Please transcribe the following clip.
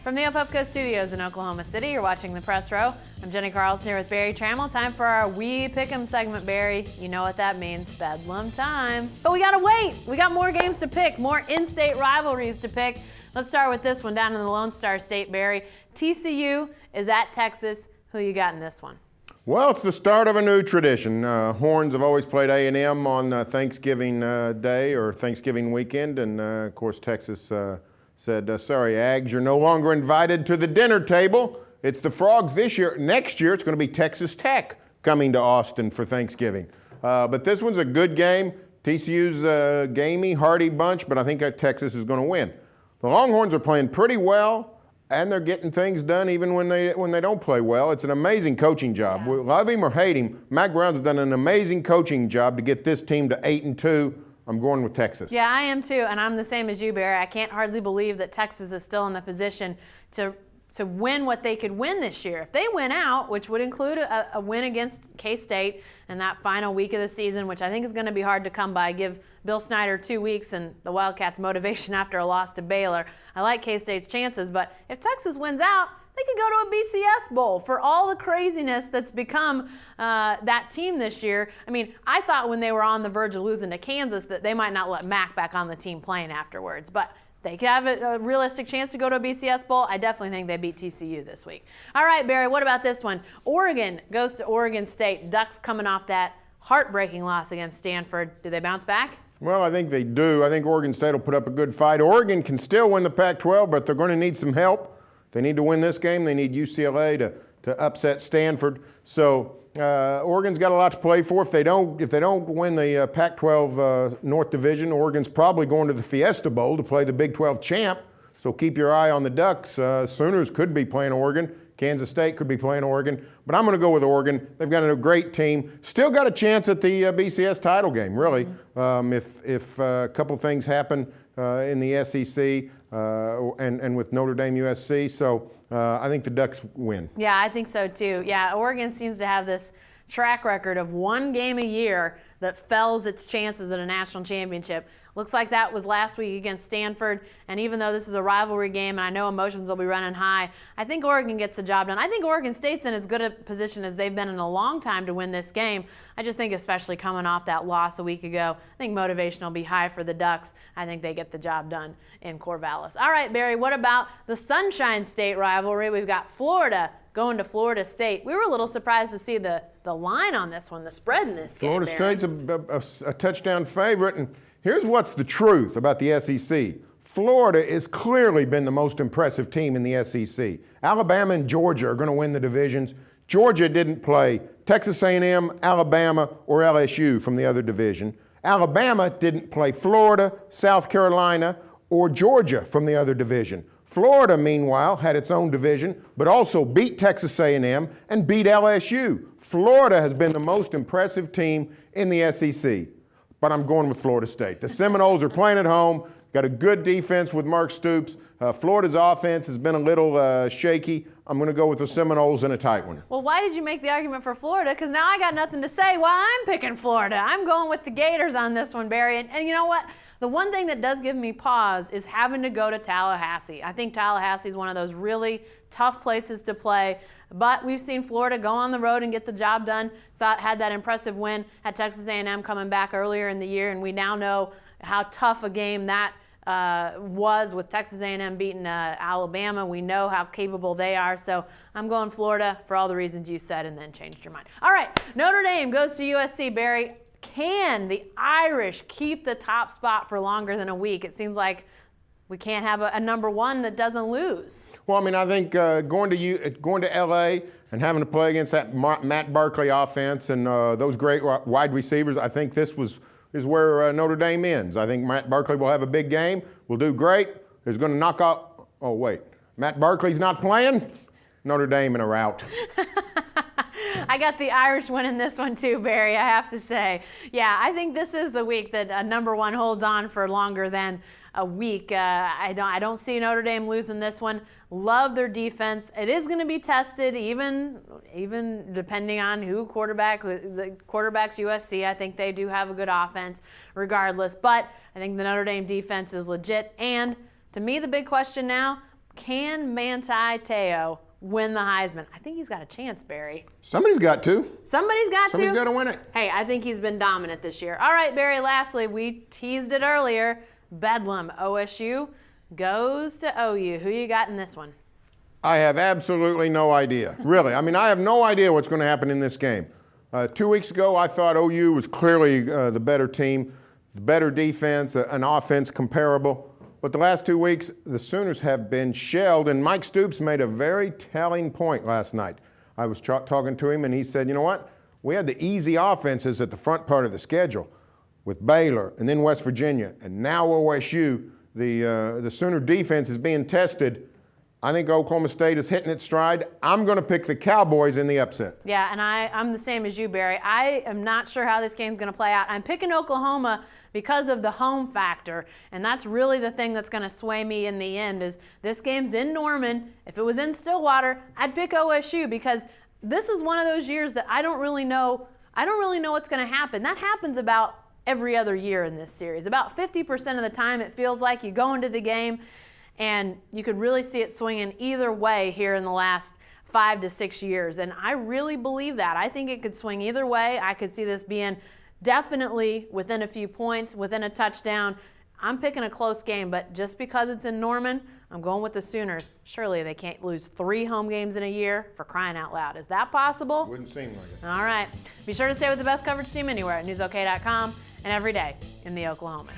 From the Opupco Studios in Oklahoma City, you're watching The Press Row. I'm Jenny Carlson here with Berry Trammell. Time for our We Pick 'em segment, Berry. You know what that means, bedlam time. But we gotta wait. We got more games to pick, more in-state rivalries to pick. Let's start with this one down in the Lone Star State, Berry. TCU is at Texas. Who you got in this one? Well, it's the start of a new tradition. Horns have always played A&M on Thanksgiving Day or Thanksgiving weekend, and of course Texas said, sorry, Ags, you're no longer invited to the dinner table. It's the Frogs this year. Next year, it's going to be Texas Tech coming to Austin for Thanksgiving. But this one's a good game. TCU's a gamey, hardy bunch, but I think Texas is going to win. The Longhorns are playing pretty well, and they're getting things done even when they don't play well. It's an amazing coaching job. Yeah. Love him or hate him, Mack Brown's done an amazing coaching job to get this team to 8-2. I'm going with Texas. Yeah, I am too, and I'm the same as you, Barry. I can't hardly believe that Texas is still in the position to win what they could win this year. If they win out, which would include a win against K-State in that final week of the season, which I think is going to be hard to come by, give Bill Snyder 2 weeks and the Wildcats motivation after a loss to Baylor. I like K-State's chances, but if Texas wins out, they could go to a BCS Bowl for all the craziness that's become that team this year. I mean, I thought when they were on the verge of losing to Kansas that they might not let Mack back on the team playing afterwards, but they could have a realistic chance to go to a BCS Bowl. I definitely think they beat TCU this week. All right, Barry, what about this one? Oregon goes to Oregon State. Ducks coming off that heartbreaking loss against Stanford. Do they bounce back? Well, I think they do. I think Oregon State will put up a good fight. Oregon can still win the Pac-12, but they're going to need some help. They need to win this game. They need UCLA to upset Stanford. So Oregon's got a lot to play for. If they don't win the Pac-12 North Division, Oregon's probably going to the Fiesta Bowl to play the Big 12 champ. So keep your eye on the Ducks. Sooners could be playing Oregon. Kansas State could be playing Oregon. But I'm going to go with Oregon. They've got a great team. Still got a chance at the BCS title game, really. If a couple things happen in the SEC and with Notre Dame USC. So I think the Ducks win. Yeah, I think so too. Yeah, Oregon seems to have this track record of one game a year that fells its chances at a national championship. Looks like that was last week against Stanford, and even though this is a rivalry game and I know emotions will be running high, I think Oregon gets the job done. I think Oregon State's in as good a position as they've been in a long time to win this game. I just think especially coming off that loss a week ago, I think motivation will be high for the Ducks. I think they get the job done in Corvallis. All right, Barry, what about the Sunshine State rivalry? We've got Florida going to Florida State. We were a little surprised to see the line on this one, the spread in this game. Florida State's a touchdown favorite, and here's what's the truth about the SEC. Florida has clearly been the most impressive team in the SEC. Alabama and Georgia are going to win the divisions. Georgia didn't play Texas A&M, Alabama, or LSU from the other division. Alabama didn't play Florida, South Carolina, or Georgia from the other division. Florida, meanwhile, had its own division, but also beat Texas A&M and beat LSU. Florida has been the most impressive team in the SEC, but I'm going with Florida State. The Seminoles are playing at home, got a good defense with Mark Stoops. Florida's offense has been a little shaky. I'm going to go with the Seminoles in a tight one. Well, why did you make the argument for Florida? Because now I got nothing to say why I'm picking Florida. I'm going with the Gators on this one, Barry. And you know what? The one thing that does give me pause is having to go to Tallahassee. I think Tallahassee is one of those really tough places to play, but we've seen Florida go on the road and get the job done. Had that impressive win at Texas A&M coming back earlier in the year, and we now know how tough a game that was with Texas A&M beating Alabama. We know how capable they are, so I'm going Florida for all the reasons you said and then changed your mind. All right, Notre Dame goes to USC, Barry. Can the Irish keep the top spot for longer than a week? It seems like we can't have a number one that doesn't lose. Well, I mean, I think going to L.A. and having to play against that Matt Barkley offense and those great wide receivers, I think this is where Notre Dame ends. I think Matt Barkley will have a big game, will do great. He's going to knock out – oh, wait. Matt Barkley's not playing? Notre Dame in a rout. I got the Irish winning this one too, Barry, I have to say. Yeah, I think this is the week that number one holds on for longer than a week. I don't see Notre Dame losing this one. Love their defense. It is going to be tested, even depending on who the quarterback's USC. I think they do have a good offense regardless. But I think the Notre Dame defense is legit. And to me, the big question now, Can Manti Te'o win the Heisman? I think he's got a chance, Berry. Somebody's got to. Somebody's got to win it. Hey, I think he's been dominant this year. All right, Berry, lastly, we teased it earlier. Bedlam, OSU goes to OU. Who you got in this one? I have absolutely no idea. Really. I mean, I have no idea what's going to happen in this game. 2 weeks ago, I thought OU was clearly the better team, the better defense, an offense comparable. But the last 2 weeks, the Sooners have been shelled, and Mike Stoops made a very telling point last night. I was talking to him, and he said, you know what? We had the easy offenses at the front part of the schedule with Baylor and then West Virginia, and now OSU. The Sooner defense is being tested. I think Oklahoma State is hitting its stride. I'm going to pick the Cowboys in the upset. Yeah, and I'm the same as you, Berry. I am not sure how this game's going to play out. I'm picking Oklahoma because of the home factor, and that's really the thing that's going to sway me in the end. Is this game's in Norman. If it was in Stillwater, I'd pick OSU because this is one of those years that I don't really know what's going to happen. That happens about every other year in this series. About 50% of the time, it feels like you go into the game and you could really see it swinging either way here in the last 5 to 6 years. And I really believe that. I think it could swing either way. I could see this being definitely within a few points, within a touchdown. I'm picking a close game, but just because it's in Norman, I'm going with the Sooners. Surely they can't lose 3 home games in a year, for crying out loud. Is that possible? Wouldn't seem like it. All right. Be sure to stay with the best coverage team anywhere at newsok.com and every day in the Oklahoman.